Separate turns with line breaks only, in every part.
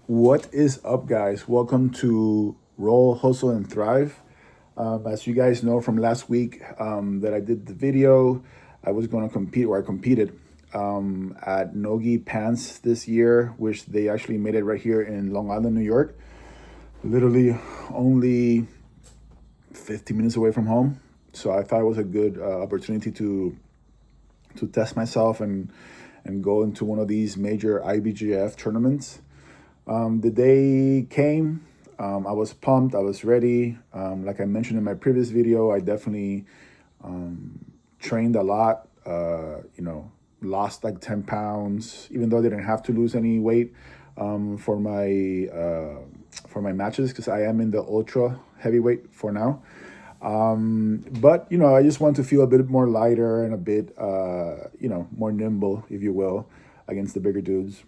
What is up, guys? Welcome to Roll, Hustle, and Thrive. As you guys know from last week that I did the video, I was going to compete, or I competed at Nogi Pants this year, which they actually made it right here in Long Island, New York. Literally only 50 minutes away from home. So I thought it was a good opportunity to test myself and go into one of these major IBJJF tournaments. The day came. I was pumped. I was ready. Like I mentioned in my previous video, I definitely trained a lot. Lost like 10 pounds, even though I didn't have to lose any weight for my matches because I am in the ultra heavyweight for now. But I just want to feel a bit more lighter and a bit more nimble, if you will, against the bigger dudes.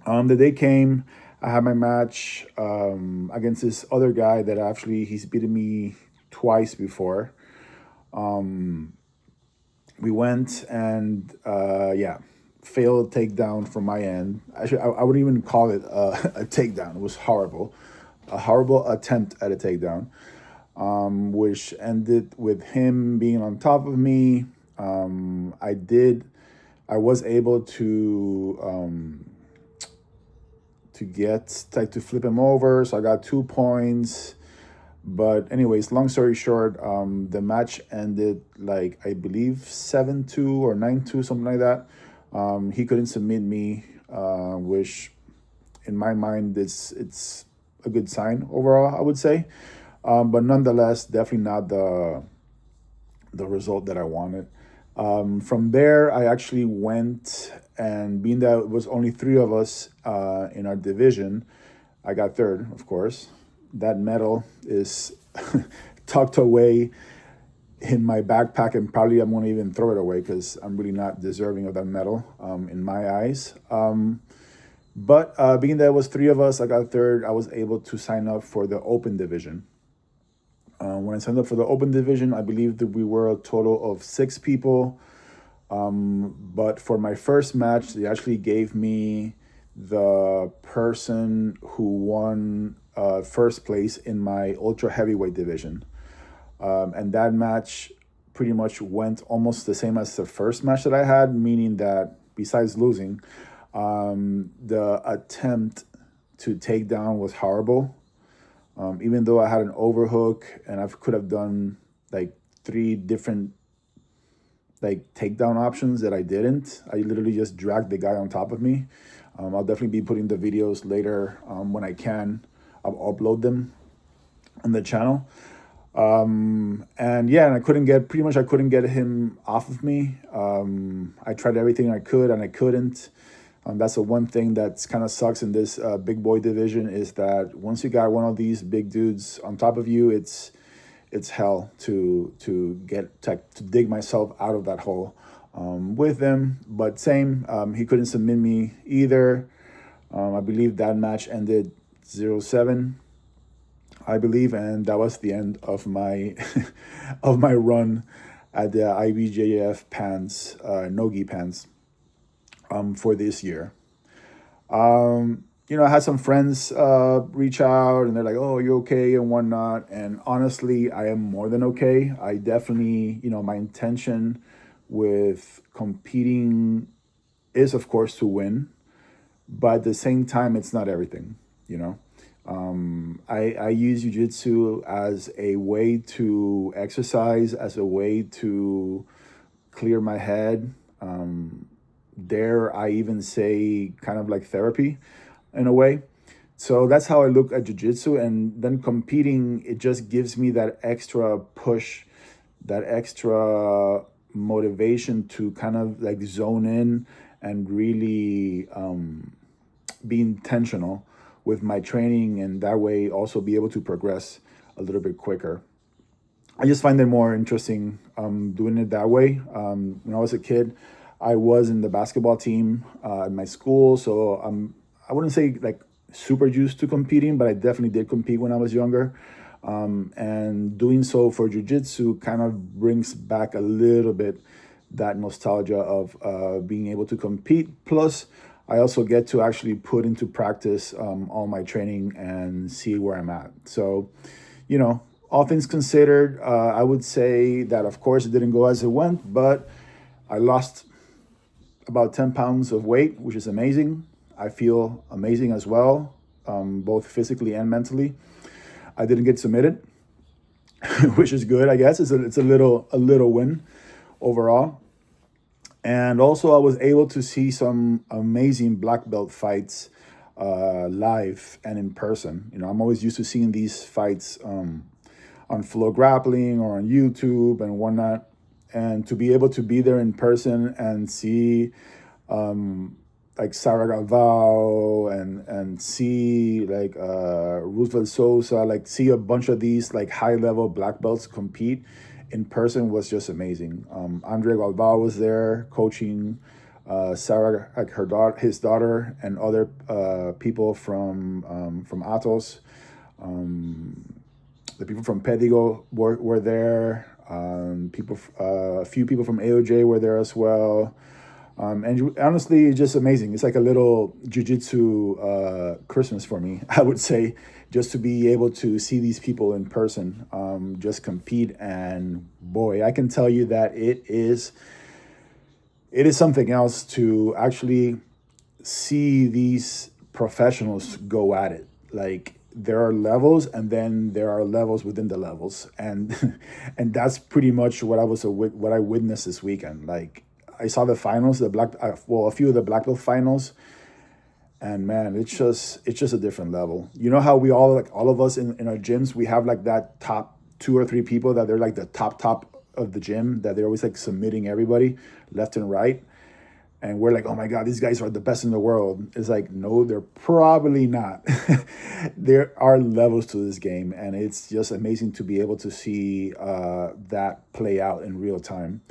The day came. I had my match against this other guy that actually he's beaten me twice before. We went and failed takedown from my end. Actually, I wouldn't even call it a takedown. It was horrible, a horrible attempt at a takedown, which ended with him being on top of me. I was able to flip him over, so I got 2 points. But anyways, long story short, the match ended like I believe 7-2 or 9-2, something like that. He couldn't submit me, which in my mind it's a good sign overall, I would say. But nonetheless, definitely not the result that I wanted. From there, I actually went, and being that it was only three of us in our division, I got third, of course. That medal is tucked away in my backpack, and probably I'm going to even throw it away because I'm really not deserving of that medal in my eyes. But being that it was three of us, I got third. I was able to sign up for the open division. When I signed up for the open division, I believe that we were a total of 6 people. But for my first match, they actually gave me the person who won first place in my ultra heavyweight division. And that match pretty much went almost the same as the first match that I had, meaning that besides losing, the attempt to take down was horrible. Even though I had an overhook and I could have done like 3 different like takedown options that I didn't. I literally just dragged the guy on top of me. I'll definitely be putting the videos later when I can. I'll upload them on the channel. And I couldn't get him off of me. I tried everything I could and I couldn't. That's the one thing that's kind of sucks in this big boy division is that once you got one of these big dudes on top of you, it's hell to dig myself out of that hole with him. But same, he couldn't submit me either. I believe that match ended 0-7, I believe, and that was the end of my of my run at the IBJJF Pants, Nogi Pants. For this year. I had some friends reach out and they're like, oh, you okay and whatnot. And honestly, I am more than okay. I definitely, my intention with competing is, of course, to win. But at the same time, it's not everything, I use jiu-jitsu as a way to exercise, as a way to clear my head. Dare I even say kind of like therapy in a way. So that's how I look at jiu-jitsu, and then competing, it just gives me that extra push, that extra motivation to kind of like zone in and really be intentional with my training, and that way also be able to progress a little bit quicker. I just find it more interesting doing it that way. When I was a kid, I was in the basketball team at my school, so I wouldn't say like super used to competing, but I definitely did compete when I was younger. And doing so for jiu-jitsu kind of brings back a little bit that nostalgia of being able to compete. Plus, I also get to actually put into practice all my training and see where I'm at. So, you know, all things considered, I would say that, of course, it didn't go as it went, but I lost about 10 pounds of weight, which is amazing. I feel amazing as well, both physically and mentally. I didn't get submitted, which is good, I guess. It's a little win overall. And also, I was able to see some amazing black belt fights live and in person. You know, I'm always used to seeing these fights on Flow Grappling or on YouTube and whatnot. And to be able to be there in person and see like Sarah Galvao and see like Roosevelt Sosa, like see a bunch of these like high level black belts compete in person was just amazing. Andre Galvao was there coaching Sarah, like his daughter, and other people from Atos. The people from Pedigo were there. A few people from AOJ were there as well. Honestly, it's just amazing. It's like a little jiu-jitsu Christmas for me, I would say, just to be able to see these people in person, just compete. And boy, I can tell you that it is something else to actually see these professionals go at it. Like, there are levels, and then there are levels within the levels, and and that's pretty much what I witnessed this weekend. Like, I saw the finals, a few of the black belt finals, and man, it's just a different level. You know how we all, like all of us in our gyms, we have like that top two or three people that they're like the top of the gym, that they're always like submitting everybody left and right. And we're like, oh my God, these guys are the best in the world. It's like, no, they're probably not. There are levels to this game, and it's just amazing to be able to see that play out in real time.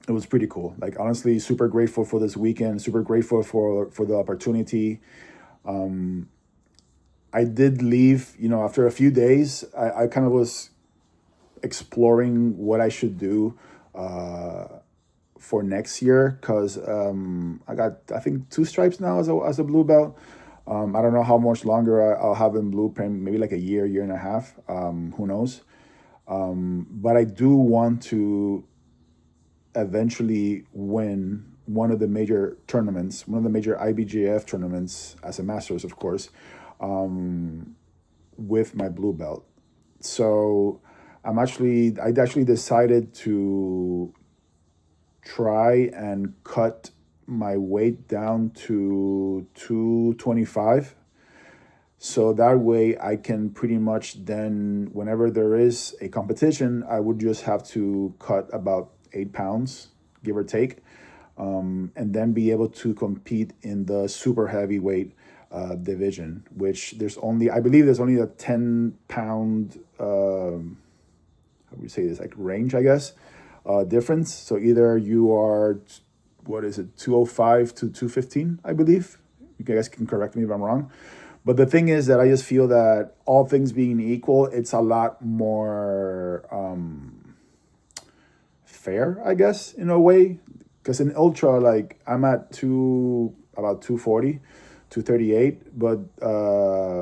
It was pretty cool. Like, honestly, super grateful for this weekend, super grateful for the opportunity. I did leave, after a few days. I kind of was exploring what I should do for next year, because I got, I think, 2 stripes now as a blue belt. I don't know how much longer I'll have in blue, maybe like a year and a half. Who knows? But I do want to eventually win one of the major tournaments, one of the major IBJJF tournaments as a master's, of course, with my blue belt. So I actually decided to try and cut my weight down to 225. So that way I can pretty much then, whenever there is a competition, I would just have to cut about 8 pounds, give or take, and then be able to compete in the super heavyweight division, which I believe there's only a 10-pound, how would you say this, like range, I guess, difference. So either you are, what is it, 205 to 215, I believe. You guys can correct me if I'm wrong. But the thing is that I just feel that, all things being equal, it's a lot more fair, I guess, in a way. Because in ultra, like, I'm at about 240, 238. But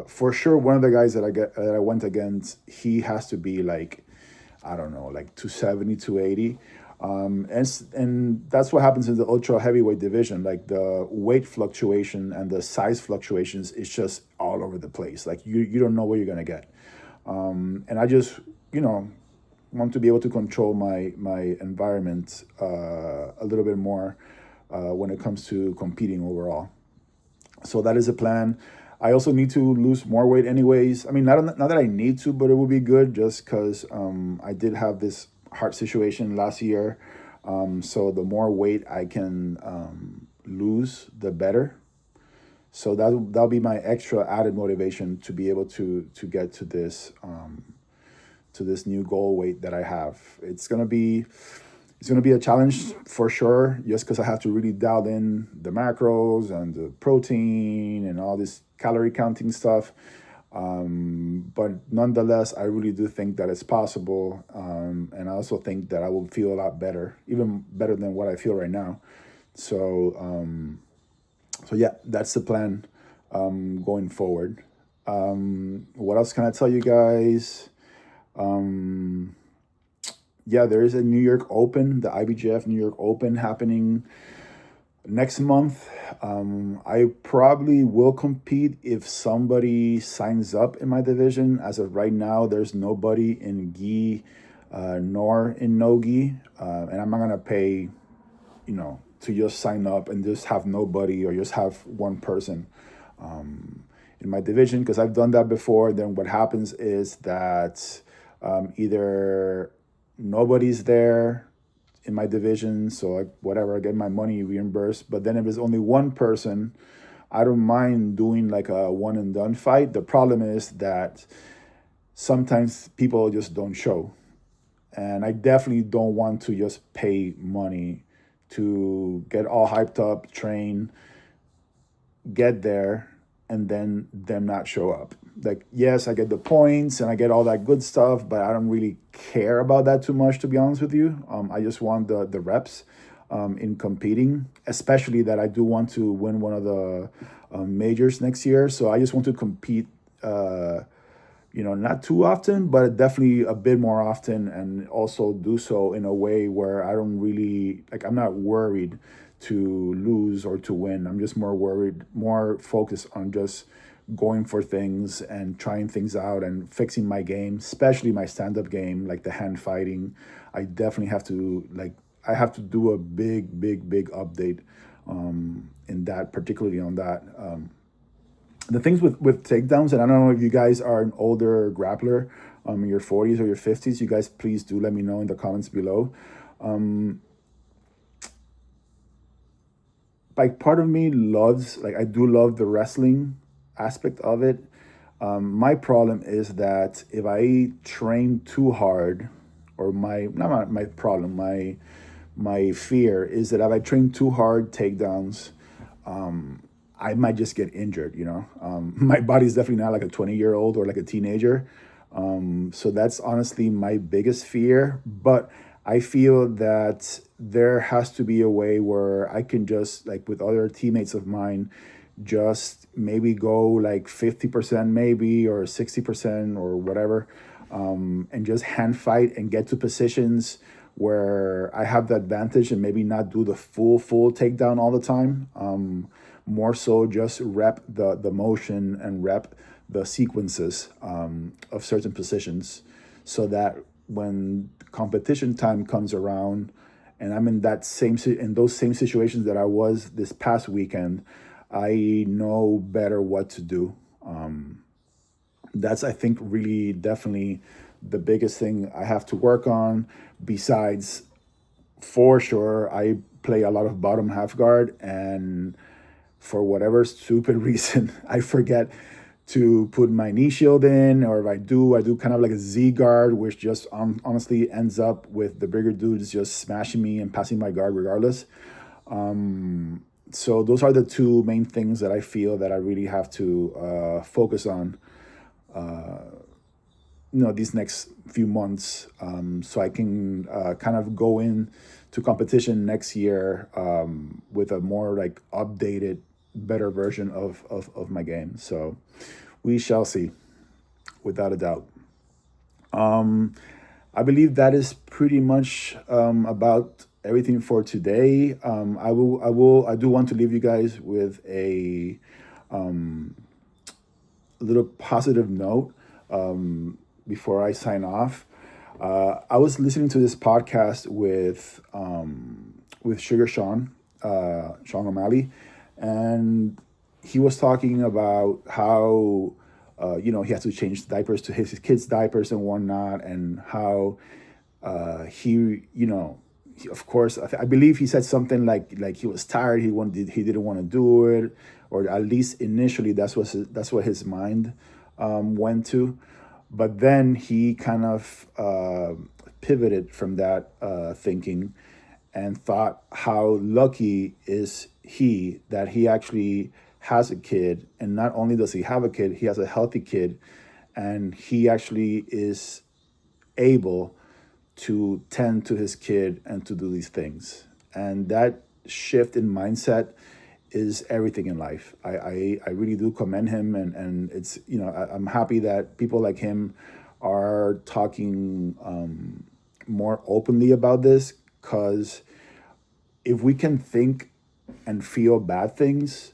for sure, one of the guys that I went against, he has to be like, I don't know, like 270, 280. And that's what happens in the ultra heavyweight division. Like, the weight fluctuation and the size fluctuations is just all over the place. Like, you don't know what you're gonna get. And I just, want to be able to control my environment a little bit more when it comes to competing overall. So that is a plan. I also need to lose more weight anyways. I mean, not that I need to, but it would be good, just because I did have this heart situation last year. So the more weight I can lose, the better. So that'll be my extra added motivation to be able to get to this new goal weight that I have. It's gonna be a challenge for sure, just because I have to really dial in the macros and the protein and all this calorie counting stuff. But nonetheless, I really do think that it's possible. And I also think that I will feel a lot better, even better than what I feel right now. So So yeah, that's the plan going forward. What else can I tell you guys? Um, yeah, there is a New York Open, the IBJJF New York Open happening next month. I probably will compete if somebody signs up in my division. As of right now, there's nobody in gi nor in no gi, and I'm not gonna pay, to just sign up and just have nobody or just have one person in my division, because I've done that before. Then what happens is that either nobody's there in my division, so like whatever, I get my money reimbursed. But then if there's only one person, I don't mind doing like a one and done fight. The problem is that sometimes people just don't show, and I definitely don't want to just pay money to get all hyped up, train, get there, and then them not show up. Like, yes, I get the points and I get all that good stuff, but I don't really care about that too much, to be honest with you. I just want the reps in competing, especially that I do want to win one of the majors next year. So I just want to compete. Not too often, but definitely a bit more often, and also do so in a way where I don't really like, I'm not worried to lose or to win. I'm just more focused on just going for things and trying things out and fixing my game, especially my stand-up game, like the hand fighting. I definitely have to I have to do a big update in that, particularly on that. The things with takedowns, and I don't know if you guys are an older grappler, in your 40s or your 50s, you guys please do let me know in the comments below. Like, part of me loves, like, I do love the wrestling aspect of it. My problem is that if I train too hard, or my not my problem, my fear is that if I train too hard takedowns, I might just get injured. My body's definitely not like a 20-year-old or like a teenager. So that's honestly my biggest fear. But I feel that there has to be a way where I can just, like with other teammates of mine, just maybe go like 50% maybe, or 60% or whatever, and just hand fight and get to positions where I have the advantage, and maybe not do the full takedown all the time. More so just rep the motion and rep the sequences of certain positions, so that when competition time comes around and I'm in those same situations that I was this past weekend, I know better what to do. That's, I think, really definitely the biggest thing I have to work on. Besides, for sure, I play a lot of bottom half guard, and for whatever stupid reason, I forget to put my knee shield in, or if I do kind of like a Z guard, which just honestly ends up with the bigger dudes just smashing me and passing my guard regardless. So those are the two main things that I feel that I really have to focus on, these next few months, so I can kind of go in to competition next year with a more like updated, better version of my game. So we shall see, without a doubt. I believe that is pretty much about everything for today. I do want to leave you guys with a little positive note before I sign off. I was listening to this podcast with Sugar Sean O'Malley, and he was talking about how he has to change diapers to his kids' diapers and whatnot, and how of course, I believe he said something like he was tired. He didn't want to do it, or at least initially that's what his mind went to. But then he kind of pivoted from that thinking, and thought how lucky is he that he actually has a kid, and not only does he have a kid, he has a healthy kid, and he actually is able to tend to his kid and to do these things. And that shift in mindset is everything in life. I really do commend him, and it's, I'm happy that people like him are talking more openly about this, because if we can think and feel bad things,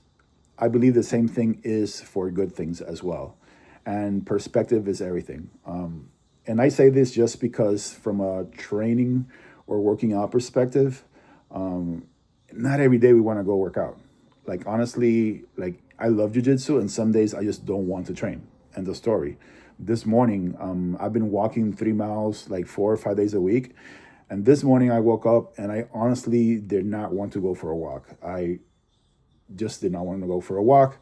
I believe the same thing is for good things as well. And perspective is everything. And I say this just because, from a training or working out perspective, not every day we want to go work out. Like, honestly, like, I love jujitsu, and some days I just don't want to train. End of story. This morning, I've been walking 3 miles like 4 or 5 days a week. And this morning I woke up and I honestly did not want to go for a walk. I just did not want to go for a walk.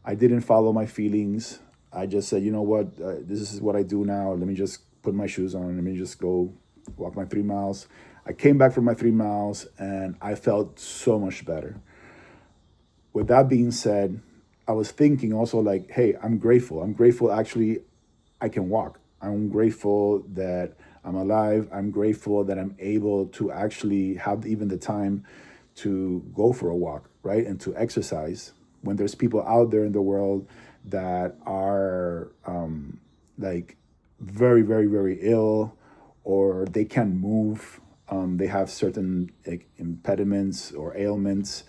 I didn't follow my feelings. I just said, you know what, this is what I do now. Let me just put my shoes on. Let me just go walk my 3 miles. I came back from my 3 miles and I felt so much better. With that being said, I was thinking also, like, hey, I'm grateful. I'm grateful actually I can walk. I'm grateful that I'm alive. I'm grateful that I'm able to actually have even the time to go for a walk, right? And to exercise, when there's people out there in the world that are like very, very, very ill, or they can't move. They have certain, like, impediments or ailments.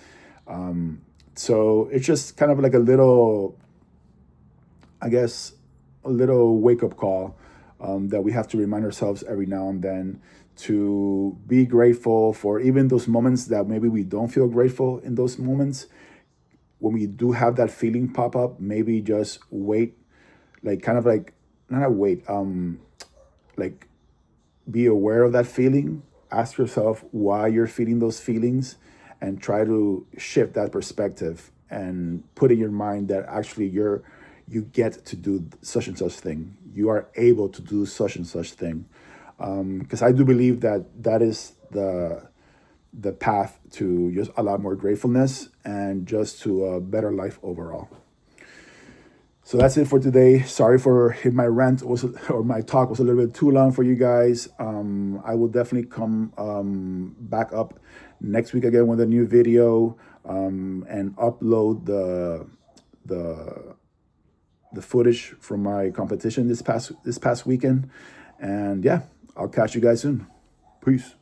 So it's just kind of like a little, I guess, a little wake up call, that we have to remind ourselves every now and then to be grateful for even those moments that maybe we don't feel grateful in those moments. When we do have that feeling pop up, maybe just wait, like, kind of like, not a wait, like, be aware of that feeling. Ask yourself why you're feeling those feelings, and try to shift that perspective and put in your mind that actually you get to do such and such thing. You are able to do such and such thing. Because I do believe that that is the path to just a lot more gratefulness and just to a better life overall. So that's it for today. Sorry for if my rant was, or my talk was, a little bit too long for you guys. I will definitely come back up next week again with a new video, and upload the footage from my competition this past weekend. And yeah, I'll catch you guys soon. Peace.